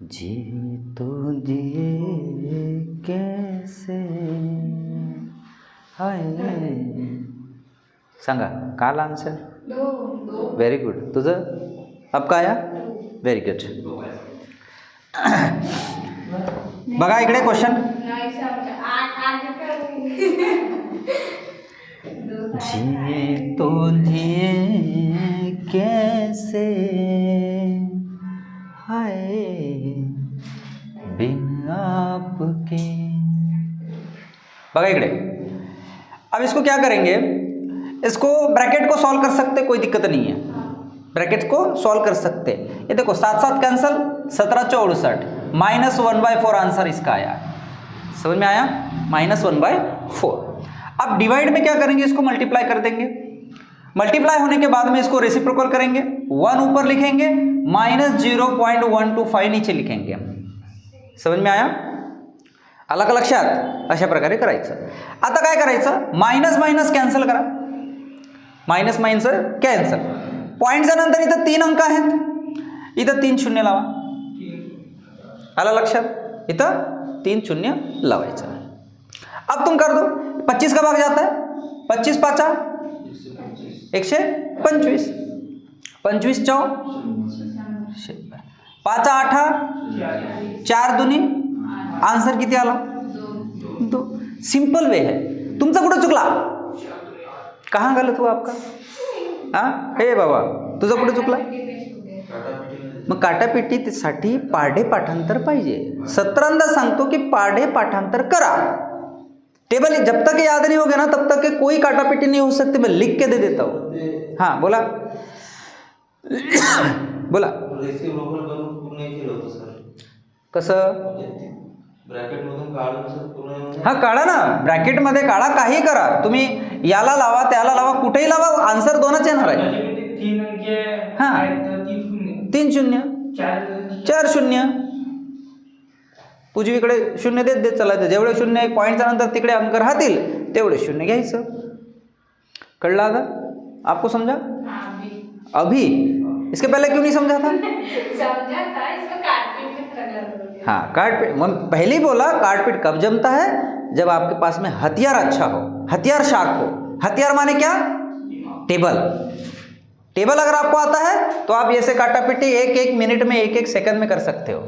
जी तो जिए कैसे हाय. सांगा काल आन्सर. Very good. तुझं अब काय आया? Very good. बघा इकडे क्वेश्चन. जिए तो जिए कैसे हाय बिन आपके. बघा इकडे. अब इसको क्या करेंगे, इसको ब्रैकेट को सॉल्व कर सकते, कोई दिक्कत नहीं है. ब्रैकेट को सॉल्व कर सकते. ये देखो 7 कैंसल, 17 64, -1/4 आंसर इसका आया. समझ में आया? -1/4. अब डिवाइड में क्या करेंगे, इसको मल्टीप्लाई कर देंगे. मल्टीप्लाई होने के बाद में इसको रेसिप्रोकल करेंगे. 1 ऊपर लिखेंगे, -0.125 नीचे लिखेंगे. समझ में आया? आलं का लक्षात? अशा प्रकारे करायचं. आता काय करायचं, मायनस मायनस कॅन्सल करा. Minus minus cancel. पॉईंटच्या नंतर इथं 3 अंक आहेत, इथं 3 शून्य लावा. आलं लक्षात? इथं 3 शून्य लावायचं. अब तुम कर दो. 25 का भाग जाता है, 25 पाचा 125, 25 चौ 5 8 4 दुनी आन्सर किती आला? 2. सिंपल वे है. तुमचा कुठं चुकला? कहाँ गलत हुआ आपका? हाँ हे बाबा, तुझा कुठं चुकला? मग काटापेटीसाठी पाढे पाठांतर पाहिजे. 17दा सांगतो की पाढे पाठांतर करा. टेबल जब तक याद नहीं होगा ना तब तक कोई काटापेटी नहीं हो सकती. मैं लिख के दे देता हूँ. हाँ बोला. बोला. कसं? हा काढा ना, ब्रॅकेटमध्ये काढा, काही करा तुम्ही. याला लावा त्याला लावा, कुठेही लावा, आन्सर 2च येणार आहे. हां 3 शून्य 4 शून्य. उजवीकडे शून्य देत देत चालायचं. जेवढे शून्य एक पॉईंटच्या नंतर तिकडे अंक राहतील तेवढे शून्य घ्यायचं. कळलं आता? आपको समझा? अभी इसके पहले क्यों नहीं समझा था? समझा था, इसको काटपीट में करना. हाँ काटपीट. मन पहले ही बोला काटपीट कब जमता है, जब आपके पास में हथियार अच्छा हो, हथियार शार्प हो. हथियार माने क्या? टेबल. टेबल अगर आपको आता है तो आप ऐसे काटापीटी 1-1 मिनट में 1-1 सेकंड में कर सकते हो.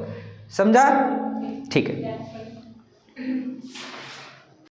समझा? ठीक है.